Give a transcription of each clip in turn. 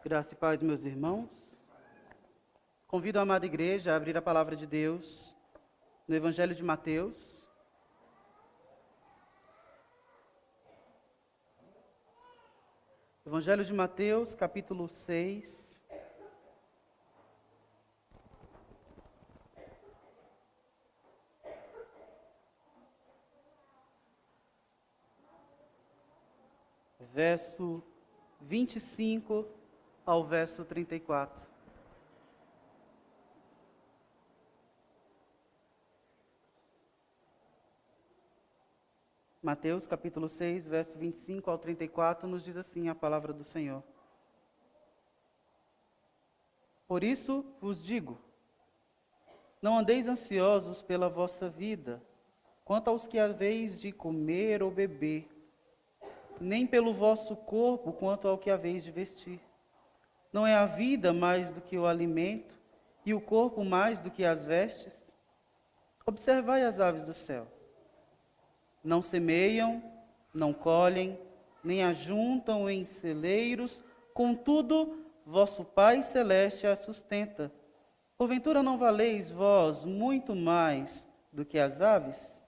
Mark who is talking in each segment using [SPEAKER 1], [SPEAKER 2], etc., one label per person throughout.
[SPEAKER 1] Graça e paz, meus irmãos. Convido a amada igreja a abrir a palavra de Deus no Evangelho de Mateus. Evangelho de Mateus, capítulo 6. Verso 25 ao verso 34. Mateus capítulo 6, verso 25 ao 34, nos diz assim a palavra do Senhor. Por isso vos digo, não andeis ansiosos pela vossa vida, quanto aos que haveis de comer ou beber, nem pelo vosso corpo, quanto ao que haveis de vestir. Não é a vida mais do que o alimento, e o corpo mais do que as vestes? Observai as aves do céu. Não semeiam, não colhem, nem ajuntam em celeiros, contudo, vosso Pai Celeste as sustenta. Porventura não valeis vós muito mais do que as aves?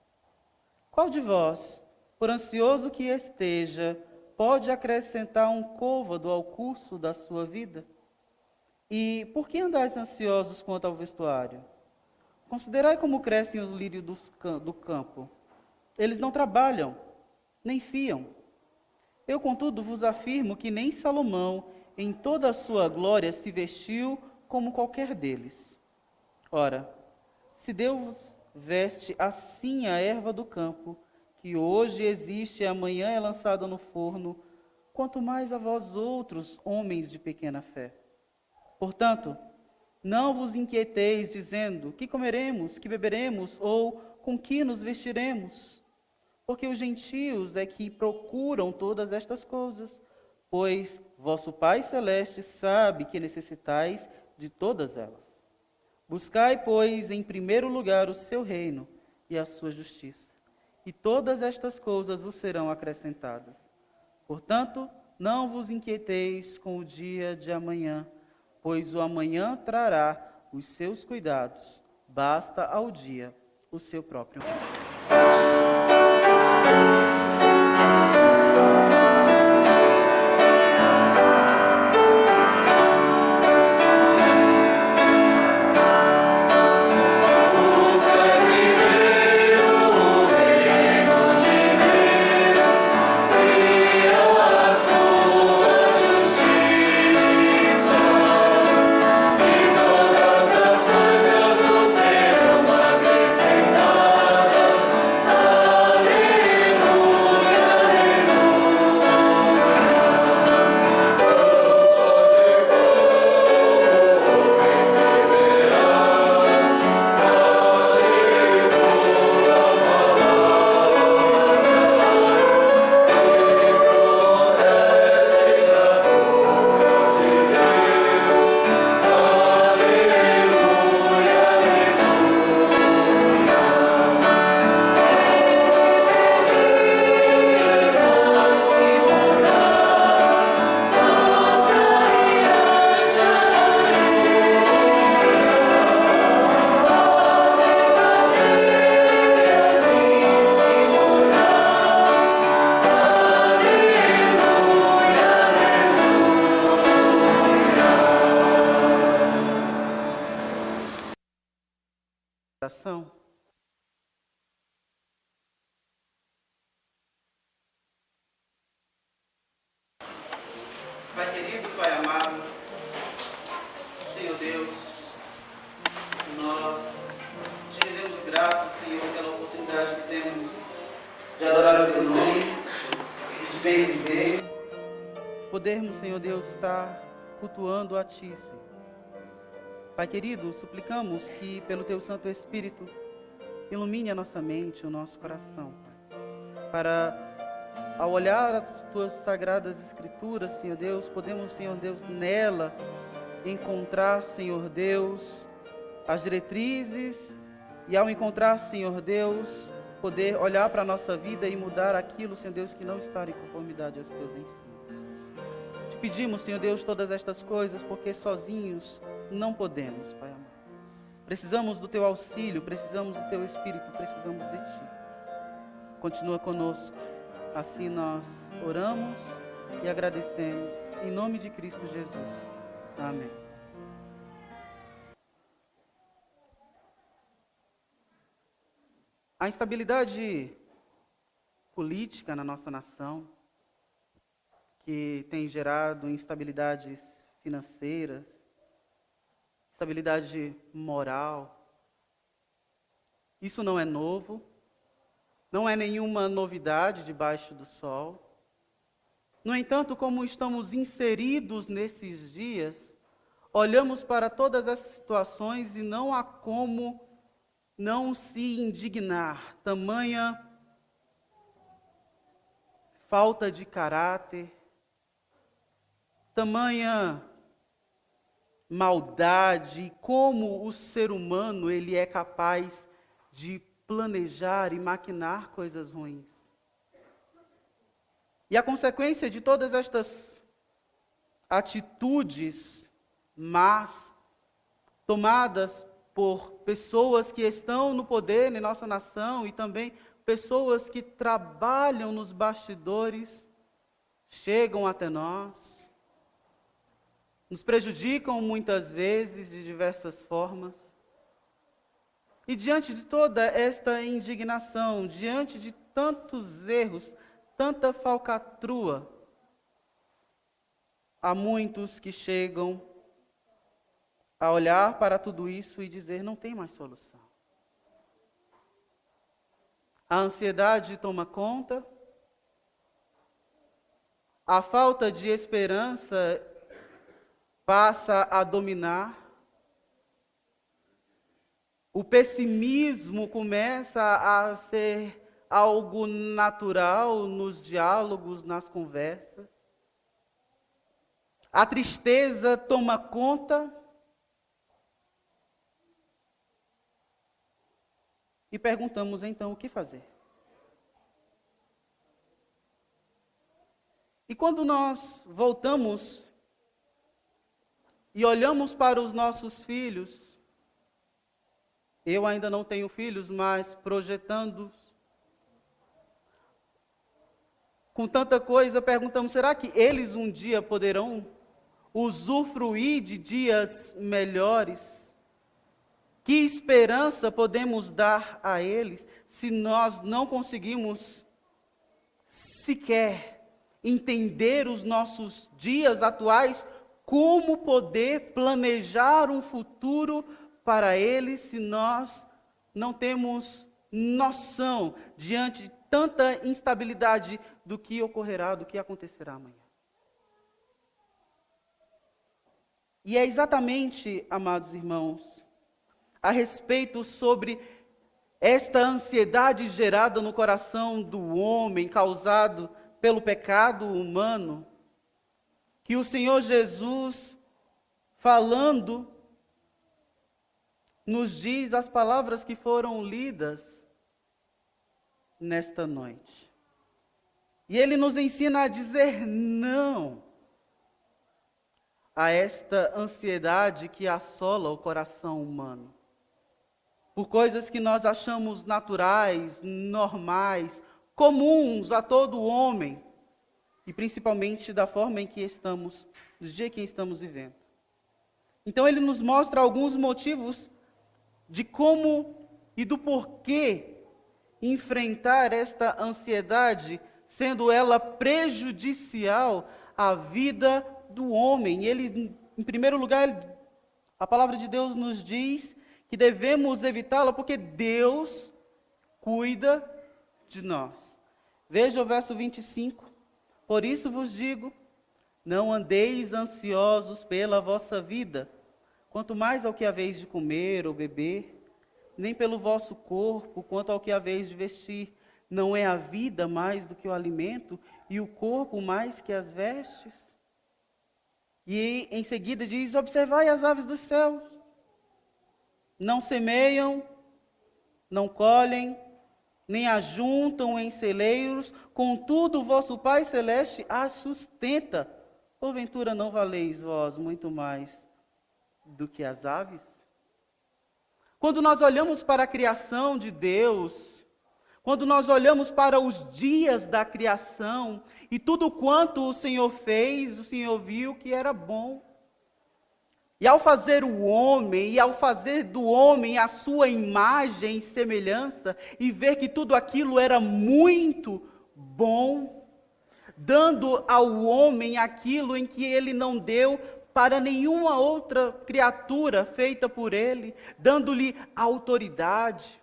[SPEAKER 1] Qual de vós, por ansioso que esteja, pode acrescentar um côvado ao curso da sua vida? E por que andais ansiosos quanto ao vestuário? Considerai como crescem os lírios do campo. Eles não trabalham, nem fiam. Eu, contudo, vos afirmo que nem Salomão, em toda a sua glória, se vestiu como qualquer deles. Ora, se Deus veste assim a erva do campo, que hoje existe e amanhã é lançada no forno, quanto mais a vós outros, homens de pequena fé. Portanto, não vos inquieteis dizendo, que comeremos, que beberemos, ou com que nos vestiremos? Porque os gentios é que procuram todas estas coisas, pois vosso Pai Celeste sabe que necessitais de todas elas. Buscai, pois, em primeiro lugar o seu reino e a sua justiça, e todas estas coisas vos serão acrescentadas. Portanto, não vos inquieteis com o dia de amanhã, pois o amanhã trará os seus cuidados. Basta ao dia o seu próprio mal. Oração. Pai querido, Pai amado, Senhor Deus, nós te rendemos graças, Senhor, pela oportunidade que temos de adorar o teu nome, de te bendizer, podermos, Senhor Deus, estar cultuando a ti, Senhor. Pai querido, suplicamos que, pelo Teu Santo Espírito, ilumine a nossa mente, o nosso coração, Pai, para, ao olhar as Tuas sagradas Escrituras, Senhor Deus, podemos, Senhor Deus, nela encontrar, Senhor Deus, as diretrizes, e ao encontrar, Senhor Deus, poder olhar para a nossa vida e mudar aquilo, Senhor Deus, que não está em conformidade aos Teus ensinos. Te pedimos, Senhor Deus, todas estas coisas, porque sozinhos não podemos, Pai amado. Precisamos do Teu auxílio, precisamos do Teu Espírito, precisamos de Ti. Continua conosco. Assim nós oramos e agradecemos. Em nome de Cristo Jesus. Amém. A instabilidade política na nossa nação, que tem gerado instabilidades financeiras, instabilidade moral, isso não é novo, não é nenhuma novidade debaixo do sol. No entanto, como estamos inseridos nesses dias, olhamos para todas essas situações e não há como não se indignar. Tamanha falta de caráter, tamanha maldade, como o ser humano ele é capaz de planejar e maquinar coisas ruins. E a consequência de todas estas atitudes más, tomadas por pessoas que estão no poder em nossa nação e também pessoas que trabalham nos bastidores, chegam até nós, nos prejudicam muitas vezes de diversas formas. E diante de toda esta indignação, diante de tantos erros, tanta falcatrua, há muitos que chegam a olhar para tudo isso e dizer: não tem mais solução. A ansiedade toma conta, a falta de esperança passa a dominar, o pessimismo começa a ser algo natural nos diálogos, nas conversas, a tristeza toma conta. E perguntamos então o que fazer. E quando nós voltamos e olhamos para os nossos filhos, eu ainda não tenho filhos, mas projetando com tanta coisa, perguntamos: será que eles um dia poderão usufruir de dias melhores? Que esperança podemos dar a eles se nós não conseguimos sequer entender os nossos dias atuais, como poder planejar um futuro para eles se nós não temos noção diante de tanta instabilidade do que ocorrerá, do que acontecerá amanhã? E é exatamente, amados irmãos, a respeito sobre esta ansiedade gerada no coração do homem, causado pelo pecado humano, que o Senhor Jesus, falando, nos diz as palavras que foram lidas nesta noite. E Ele nos ensina a dizer não a esta ansiedade que assola o coração humano, por coisas que nós achamos naturais, normais, comuns a todo homem, e principalmente da forma em que estamos, do dia que estamos vivendo. Então ele nos mostra alguns motivos de como e do porquê enfrentar esta ansiedade, sendo ela prejudicial à vida do homem. Ele, em primeiro lugar, a palavra de Deus nos diz que devemos evitá-la porque Deus cuida de nós. Veja o verso 25. Por isso vos digo, não andeis ansiosos pela vossa vida, quanto mais ao que haveis de comer ou beber, nem pelo vosso corpo, quanto ao que haveis de vestir. Não é a vida mais do que o alimento, e o corpo mais que as vestes? E em seguida diz: observai as aves dos céus, não semeiam, não colhem, nem ajuntam em celeiros, contudo o vosso Pai Celeste as sustenta. Porventura não valeis vós muito mais do que as aves? Quando nós olhamos para a criação de Deus, quando nós olhamos para os dias da criação, e tudo quanto o Senhor fez, o Senhor viu que era bom. E ao fazer o homem, e ao fazer do homem a sua imagem e semelhança, e ver que tudo aquilo era muito bom, dando ao homem aquilo em que ele não deu para nenhuma outra criatura feita por ele, dando-lhe autoridade,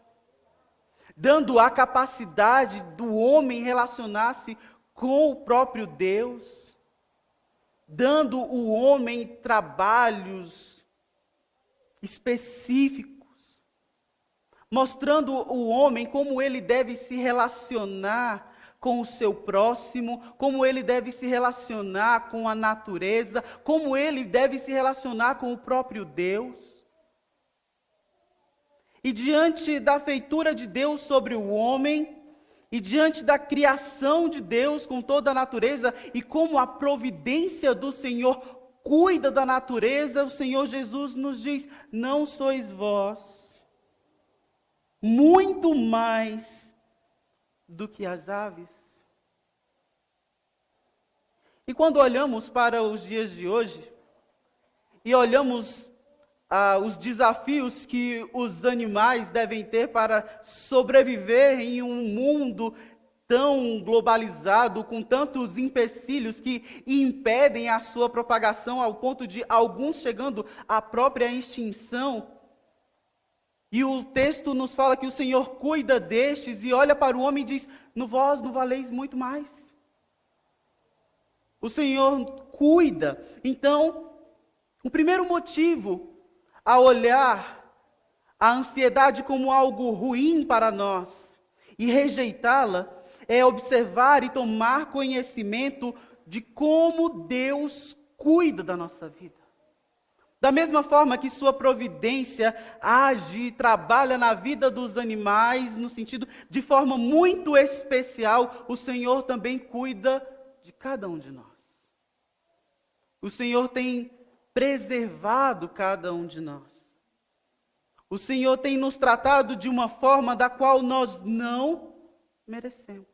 [SPEAKER 1] dando a capacidade do homem relacionar-se com o próprio Deus, dando o homem trabalhos específicos, mostrando o homem como ele deve se relacionar com o seu próximo, como ele deve se relacionar com a natureza, como ele deve se relacionar com o próprio Deus. E diante da feitura de Deus sobre o homem, e diante da criação de Deus com toda a natureza, e como a providência do Senhor cuida da natureza, o Senhor Jesus nos diz: não sois vós muito mais do que as aves? E quando olhamos para os dias de hoje, e olhamos os desafios que os animais devem ter para sobreviver em um mundo tão globalizado, com tantos empecilhos que impedem a sua propagação, ao ponto de alguns chegando à própria extinção. E o texto nos fala que o Senhor cuida destes e olha para o homem e diz: vós não valeis muito mais. O Senhor cuida. Então, o primeiro motivo a olhar a ansiedade como algo ruim para nós e rejeitá-la, é observar e tomar conhecimento de como Deus cuida da nossa vida. Da mesma forma que sua providência age e trabalha na vida dos animais, no sentido de forma muito especial, o Senhor também cuida de cada um de nós. O Senhor tem preservado cada um de nós. O Senhor tem nos tratado de uma forma da qual nós não merecemos.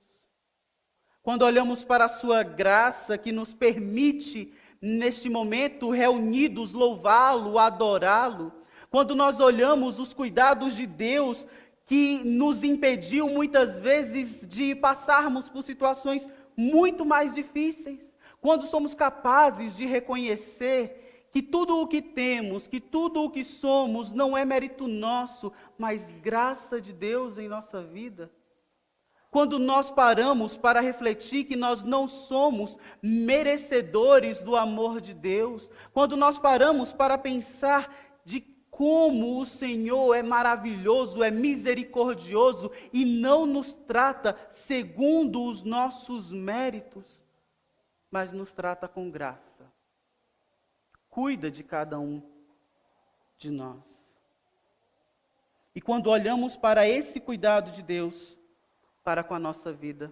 [SPEAKER 1] Quando olhamos para a sua graça que nos permite, neste momento, reunidos, louvá-lo, adorá-lo, quando nós olhamos os cuidados de Deus que nos impediu muitas vezes de passarmos por situações muito mais difíceis, quando somos capazes de reconhecer que tudo o que temos, que tudo o que somos, não é mérito nosso, mas graça de Deus em nossa vida. Quando nós paramos para refletir que nós não somos merecedores do amor de Deus, quando nós paramos para pensar de como o Senhor é maravilhoso, é misericordioso e não nos trata segundo os nossos méritos, mas nos trata com graça. Cuida de cada um de nós. E quando olhamos para esse cuidado de Deus para com a nossa vida,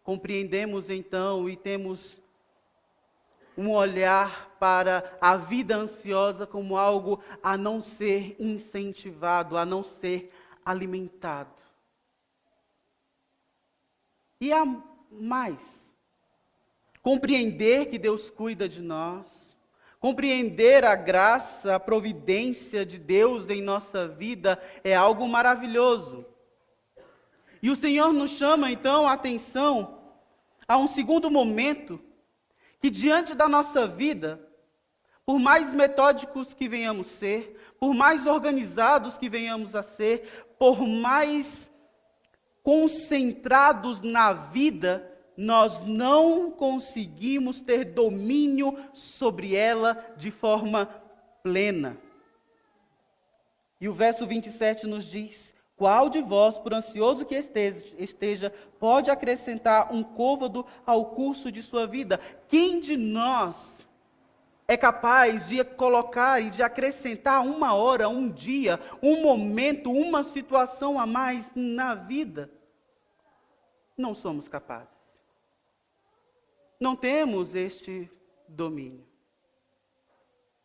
[SPEAKER 1] compreendemos então e temos um olhar para a vida ansiosa como algo a não ser incentivado, a não ser alimentado. E há mais. Compreender que Deus cuida de nós, compreender a graça, a providência de Deus em nossa vida é algo maravilhoso. E o Senhor nos chama então a atenção a um segundo momento, que diante da nossa vida, por mais metódicos que venhamos ser, por mais organizados que venhamos a ser, por mais concentrados na vida, nós não conseguimos ter domínio sobre ela de forma plena. E o verso 27 nos diz: qual de vós, por ansioso que esteja, pode acrescentar um côvado ao curso de sua vida? Quem de nós é capaz de colocar e de acrescentar uma hora, um dia, um momento, uma situação a mais na vida? Não somos capazes. Não temos este domínio.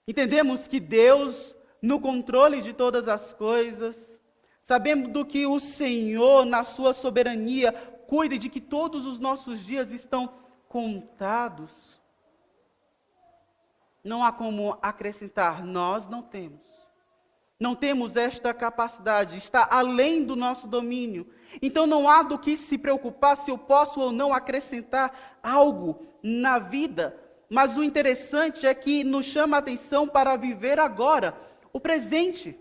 [SPEAKER 1] Entendemos que Deus, no controle de todas as coisas, sabemos do que o Senhor, na sua soberania, cuida de que todos os nossos dias estão contados. Não há como acrescentar, nós não temos. Não temos esta capacidade, está além do nosso domínio. Então não há do que se preocupar se eu posso ou não acrescentar algo na vida. Mas o interessante é que nos chama a atenção para viver agora, o presente.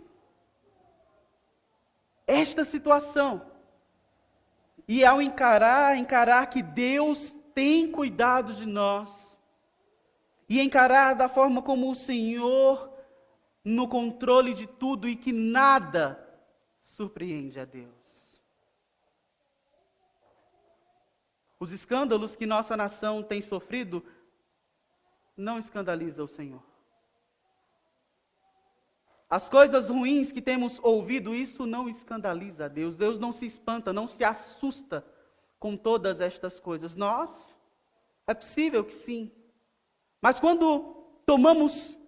[SPEAKER 1] Esta situação. E ao encarar que Deus tem cuidado de nós, e encarar da forma como o Senhor no controle de tudo e que nada surpreende a Deus. Os escândalos que nossa nação tem sofrido não escandaliza o Senhor. As coisas ruins que temos ouvido, isso não escandaliza a Deus. Deus não se espanta, não se assusta com todas estas coisas. Nós, é possível que sim. Mas quando tomamos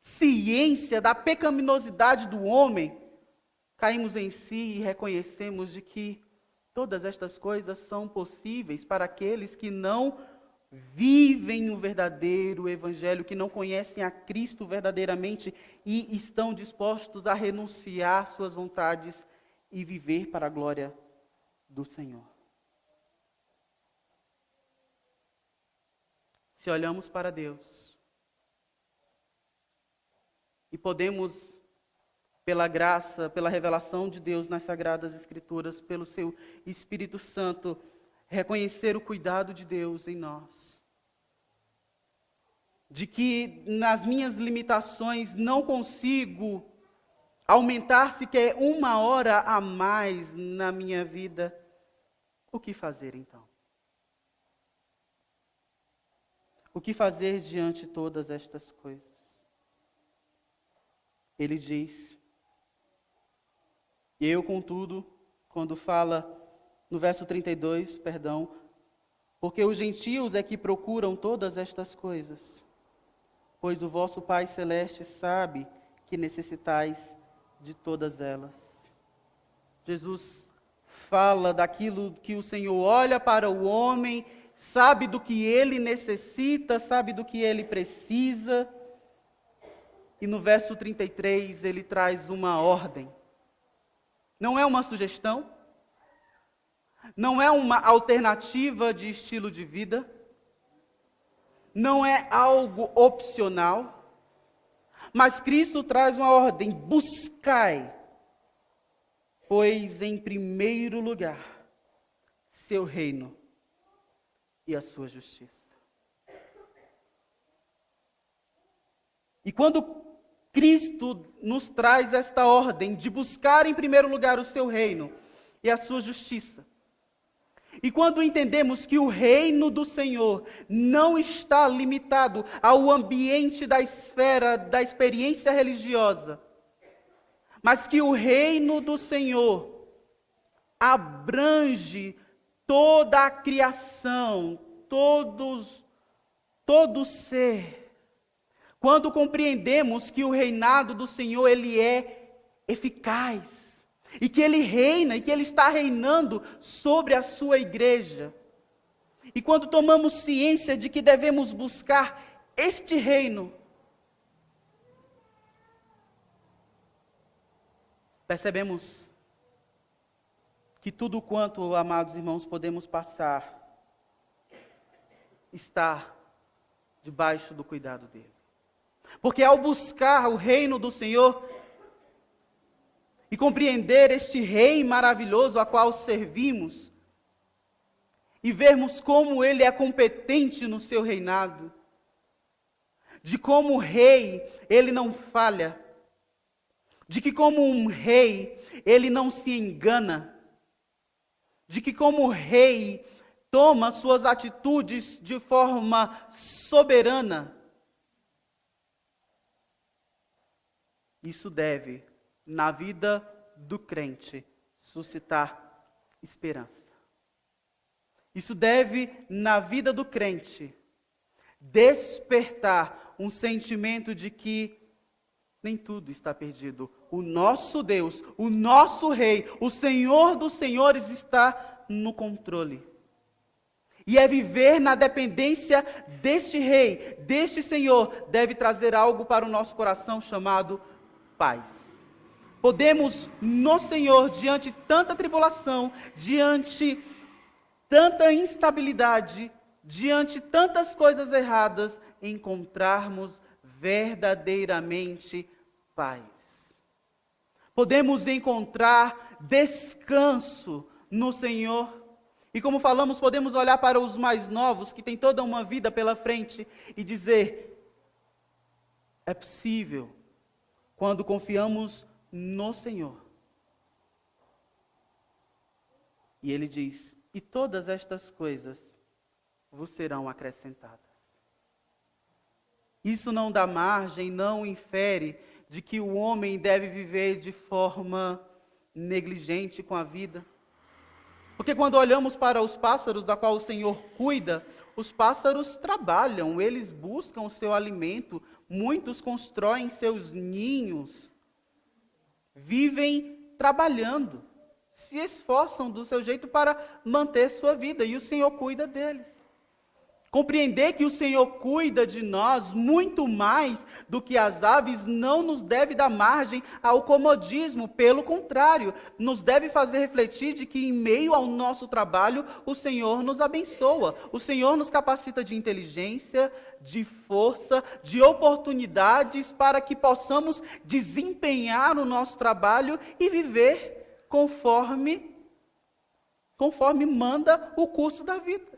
[SPEAKER 1] ciência da pecaminosidade do homem, caímos em si e reconhecemos de que todas estas coisas são possíveis para aqueles que não vivem o verdadeiro evangelho, que não conhecem a Cristo verdadeiramente e estão dispostos a renunciar suas vontades e viver para a glória do Senhor. Se olhamos para Deus e podemos, pela graça, pela revelação de Deus nas Sagradas Escrituras, pelo seu Espírito Santo, reconhecer o cuidado de Deus em nós. De que nas minhas limitações não consigo aumentar sequer 1 hora a mais na minha vida. O que fazer então? O que fazer diante de todas estas coisas? Ele diz, e eu, contudo, quando fala no verso 32, porque os gentios é que procuram todas estas coisas, pois o vosso Pai Celeste sabe que necessitais de todas elas. Jesus fala daquilo que o Senhor olha para o homem, sabe do que ele necessita, sabe do que ele precisa. E no verso 33 ele traz uma ordem. Não é uma sugestão, não é uma alternativa de estilo de vida, não é algo opcional, mas Cristo traz uma ordem: buscai, pois em primeiro lugar, seu reino e a sua justiça. E quando Cristo nos traz esta ordem de buscar em primeiro lugar o seu reino e a sua justiça, e quando entendemos que o reino do Senhor não está limitado ao ambiente da esfera da experiência religiosa, mas que o reino do Senhor abrange toda a criação, todo ser. Quando compreendemos que o reinado do Senhor, ele é eficaz, e que ele reina, e que ele está reinando sobre a sua igreja. E quando tomamos ciência de que devemos buscar este reino, percebemos que tudo quanto, amados irmãos, podemos passar, está debaixo do cuidado dele. Porque ao buscar o reino do Senhor e compreender este rei maravilhoso a qual servimos, e vermos como ele é competente no seu reinado, de como rei ele não falha, de que como um rei ele não se engana, de que como rei toma suas atitudes de forma soberana. Isso deve, na vida do crente, suscitar esperança. Isso deve, na vida do crente, despertar um sentimento de que nem tudo está perdido. O nosso Deus, o nosso Rei, o Senhor dos Senhores está no controle. E é viver na dependência deste Rei, deste Senhor, deve trazer algo para o nosso coração chamado paz. Podemos no Senhor, diante de tanta tribulação, diante tanta instabilidade, diante de tantas coisas erradas, encontrarmos verdadeiramente paz. Podemos encontrar descanso no Senhor. E como falamos, podemos olhar para os mais novos, que têm toda uma vida pela frente, e dizer, é possível, quando confiamos no Senhor. E Ele diz, e todas estas coisas vos serão acrescentadas. Isso não dá margem, não infere de que o homem deve viver de forma negligente com a vida. Porque quando olhamos para os pássaros da qual o Senhor cuida, os pássaros trabalham, eles buscam o seu alimento, muitos constroem seus ninhos, vivem trabalhando, se esforçam do seu jeito para manter sua vida, e o Senhor cuida deles. Compreender que o Senhor cuida de nós muito mais do que as aves não nos deve dar margem ao comodismo, pelo contrário, nos deve fazer refletir de que em meio ao nosso trabalho o Senhor nos abençoa, o Senhor nos capacita de inteligência, de força, de oportunidades para que possamos desempenhar o nosso trabalho e viver conforme manda o curso da vida.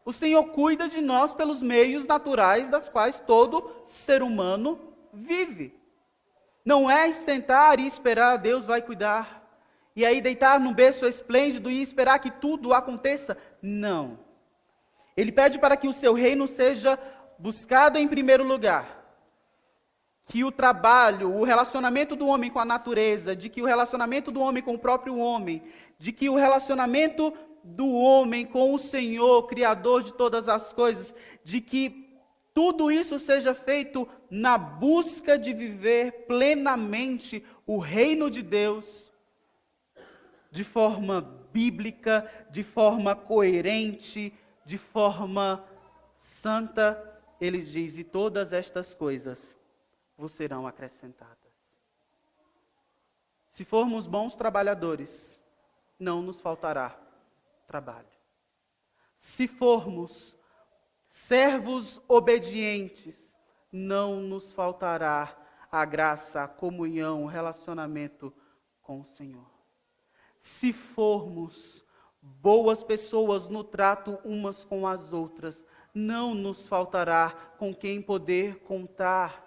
[SPEAKER 1] O Senhor cuida de nós pelos meios naturais das quais todo ser humano vive. Não é sentar e esperar, Deus vai cuidar. E aí deitar num berço esplêndido e esperar que tudo aconteça. Não. Ele pede para que o seu reino seja buscado em primeiro lugar. Que o trabalho, o relacionamento do homem com a natureza, de que o relacionamento do homem com o próprio homem, de que o relacionamento do homem com o Senhor, Criador de todas as coisas, de que tudo isso seja feito na busca de viver plenamente o reino de Deus, de forma bíblica, de forma coerente, de forma santa. Ele diz, e todas estas coisas vos serão acrescentadas. Se formos bons trabalhadores, não nos faltará trabalho. Se formos servos obedientes, não nos faltará a graça, a comunhão, o relacionamento com o Senhor. Se formos boas pessoas no trato umas com as outras, não nos faltará com quem poder contar.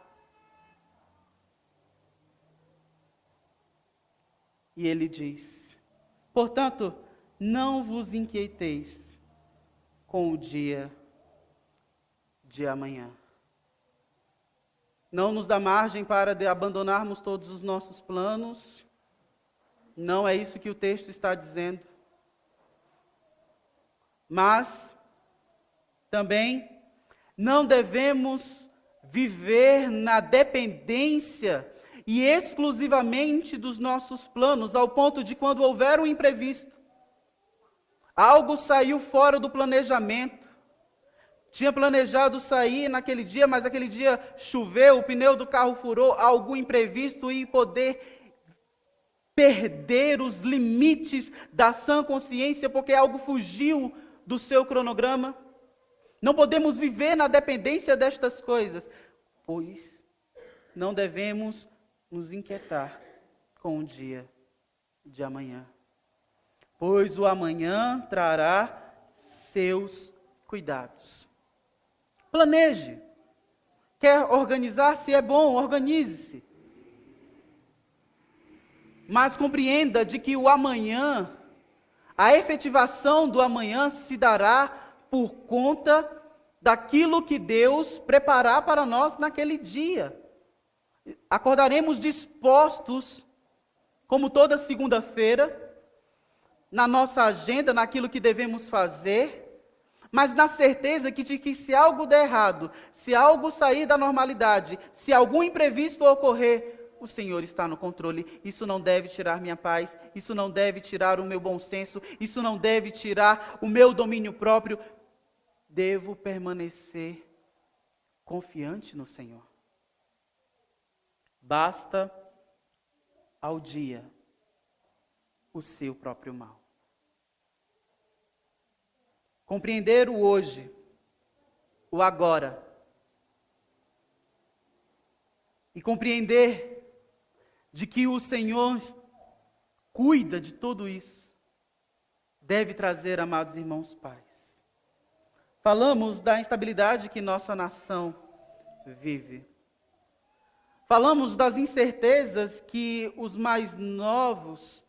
[SPEAKER 1] E ele diz, portanto, não vos inquieteis com o dia de amanhã. Não nos dá margem para abandonarmos todos os nossos planos. Não é isso que o texto está dizendo. Mas também não devemos viver na dependência e exclusivamente dos nossos planos, ao ponto de quando houver um imprevisto, algo saiu fora do planejamento. Tinha planejado sair naquele dia, mas aquele dia choveu, o pneu do carro furou, algo imprevisto e poder perder os limites da sã consciência porque algo fugiu do seu cronograma. Não podemos viver na dependência destas coisas, pois não devemos nos inquietar com o dia de amanhã. Pois o amanhã trará seus cuidados. Planeje. Quer organizar-se? É bom, organize-se. Mas compreenda de que o amanhã, a efetivação do amanhã se dará por conta daquilo que Deus preparar para nós naquele dia. Acordaremos dispostos, como toda segunda-feira, na nossa agenda, naquilo que devemos fazer, mas na certeza de que se algo der errado, se algo sair da normalidade, se algum imprevisto ocorrer, o Senhor está no controle. Isso não deve tirar minha paz, isso não deve tirar o meu bom senso, isso não deve tirar o meu domínio próprio. Devo permanecer confiante no Senhor. Basta ao dia o seu próprio mal. Compreender o hoje, o agora. E compreender de que o Senhor cuida de tudo isso, deve trazer, amados irmãos, paz. Falamos da instabilidade que nossa nação vive. Falamos das incertezas que os mais novos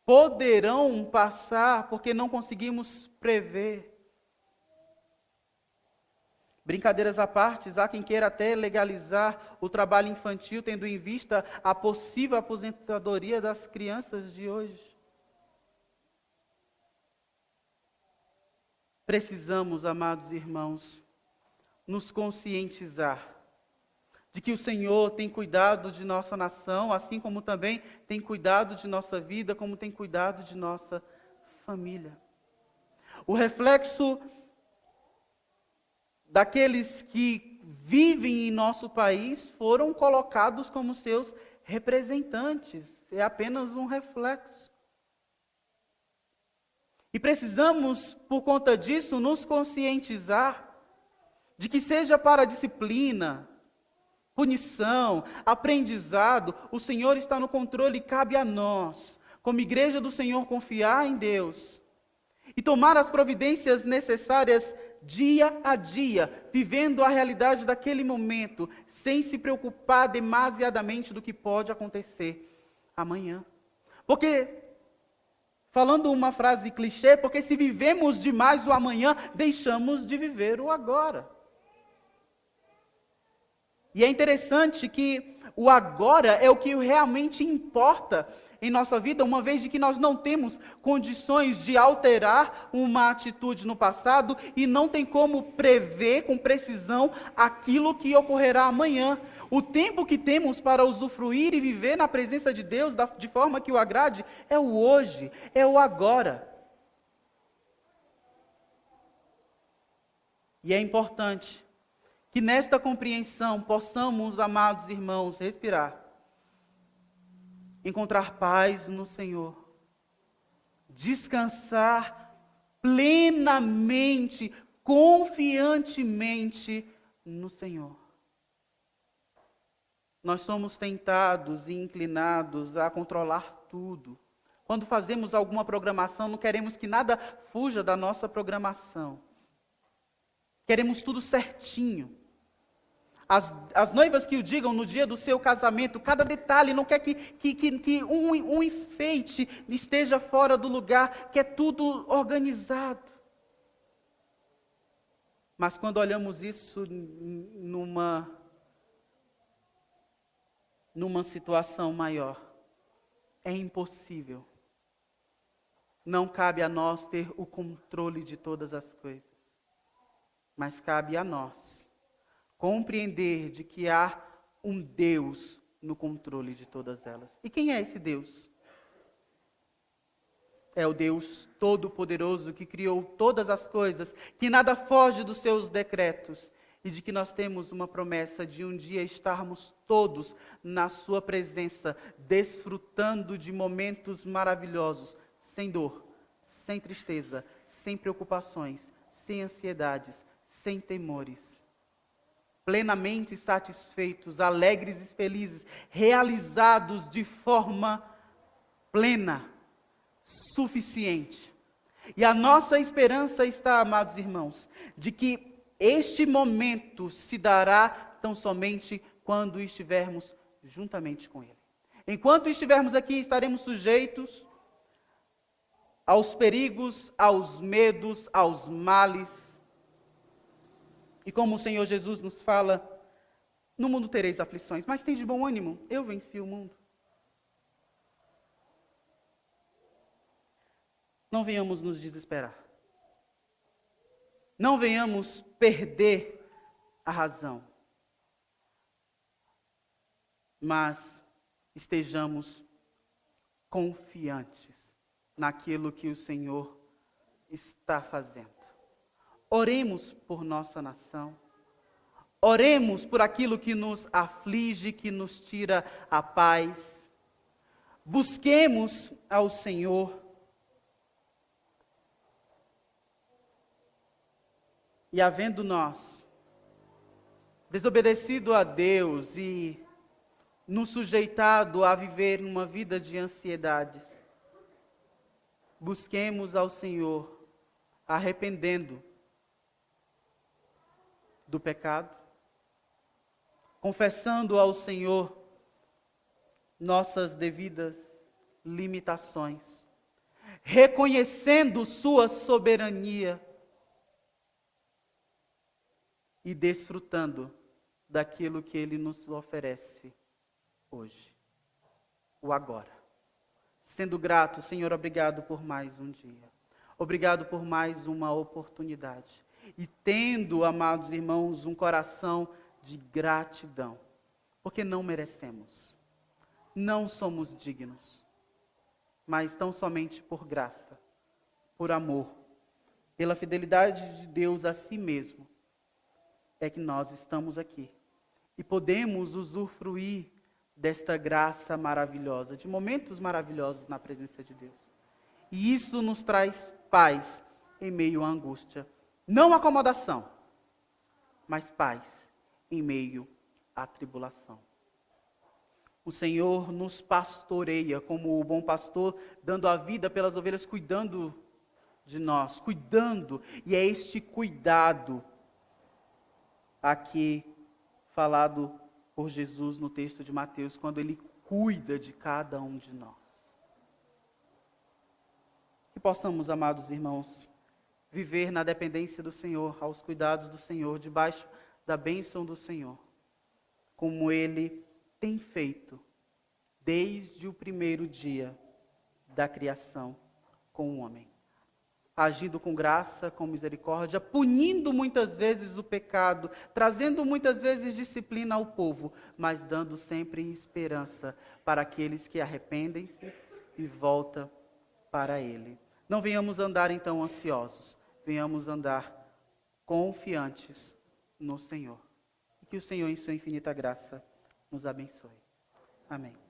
[SPEAKER 1] poderão passar porque não conseguimos prever. Brincadeiras à parte, há quem queira até legalizar o trabalho infantil, tendo em vista a possível aposentadoria das crianças de hoje. Precisamos, amados irmãos, nos conscientizar de que o Senhor tem cuidado de nossa nação, assim como também tem cuidado de nossa vida, como tem cuidado de nossa família. O reflexo daqueles que vivem em nosso país foram colocados como seus representantes. É apenas um reflexo. E precisamos, por conta disso, nos conscientizar de que seja para disciplina, punição, aprendizado, o Senhor está no controle e cabe a nós, como igreja do Senhor, confiar em Deus e tomar as providências necessárias dia a dia, vivendo a realidade daquele momento, sem se preocupar demasiadamente do que pode acontecer amanhã. Porque, falando uma frase clichê, porque se vivemos demais o amanhã, deixamos de viver o agora. E é interessante que o agora é o que realmente importa em nossa vida, uma vez de que nós não temos condições de alterar uma atitude no passado e não tem como prever com precisão aquilo que ocorrerá amanhã. O tempo que temos para usufruir e viver na presença de Deus de forma que o agrade é o hoje, é o agora. E é importante que nesta compreensão possamos, amados irmãos, respirar, encontrar paz no Senhor, descansar plenamente, confiantemente no Senhor. Nós somos tentados e inclinados a controlar tudo. Quando fazemos alguma programação, não queremos que nada fuja da nossa programação. Queremos tudo certinho. As noivas que o digam no dia do seu casamento, cada detalhe, não quer que um enfeite esteja fora do lugar, quer tudo organizado. Mas quando olhamos isso numa situação maior, é impossível. Não cabe a nós ter o controle de todas as coisas, mas cabe a nós compreender de que há um Deus no controle de todas elas. E quem é esse Deus? É o Deus Todo-Poderoso que criou todas as coisas, que nada foge dos seus decretos, e de que nós temos uma promessa de um dia estarmos todos na sua presença, desfrutando de momentos maravilhosos, sem dor, sem tristeza, sem preocupações, sem ansiedades, sem temores. Plenamente satisfeitos, alegres e felizes, realizados de forma plena, suficiente. E a nossa esperança está, amados irmãos, de que este momento se dará tão somente quando estivermos juntamente com Ele. Enquanto estivermos aqui, estaremos sujeitos aos perigos, aos medos, aos males. E como o Senhor Jesus nos fala, no mundo tereis aflições, mas tem de bom ânimo, eu venci o mundo. Não venhamos nos desesperar. não venhamos perder a razão, mas estejamos confiantes naquilo que o Senhor está fazendo. Oremos por nossa nação, oremos por aquilo que nos aflige, que nos tira a paz. Busquemos ao Senhor. E havendo nós desobedecido a Deus e nos sujeitado a viver uma vida de ansiedades, busquemos ao Senhor, arrependendo do pecado, confessando ao Senhor nossas devidas limitações, reconhecendo sua soberania e desfrutando daquilo que Ele nos oferece hoje, o agora. Sendo grato, Senhor, obrigado por mais um dia. Obrigado por mais uma oportunidade. E tendo, amados irmãos, um coração de gratidão, porque não merecemos, não somos dignos, mas tão somente por graça, por amor, pela fidelidade de Deus a si mesmo, é que nós estamos aqui. E podemos usufruir desta graça maravilhosa, de momentos maravilhosos na presença de Deus. E isso nos traz paz em meio à angústia. Não acomodação, mas paz em meio à tribulação. O Senhor nos pastoreia como o bom pastor, dando a vida pelas ovelhas, cuidando de nós, cuidando. E é este cuidado aqui falado por Jesus no texto de Mateus, quando Ele cuida de cada um de nós. Que possamos, amados irmãos, viver na dependência do Senhor, aos cuidados do Senhor, debaixo da bênção do Senhor, como Ele tem feito desde o primeiro dia da criação com o homem. Agindo com graça, com misericórdia, punindo muitas vezes o pecado, trazendo muitas vezes disciplina ao povo, mas dando sempre esperança para aqueles que arrependem-se e voltam para Ele. Não venhamos andar então ansiosos, venhamos andar confiantes no Senhor. E que o Senhor, em sua infinita graça, nos abençoe. Amém.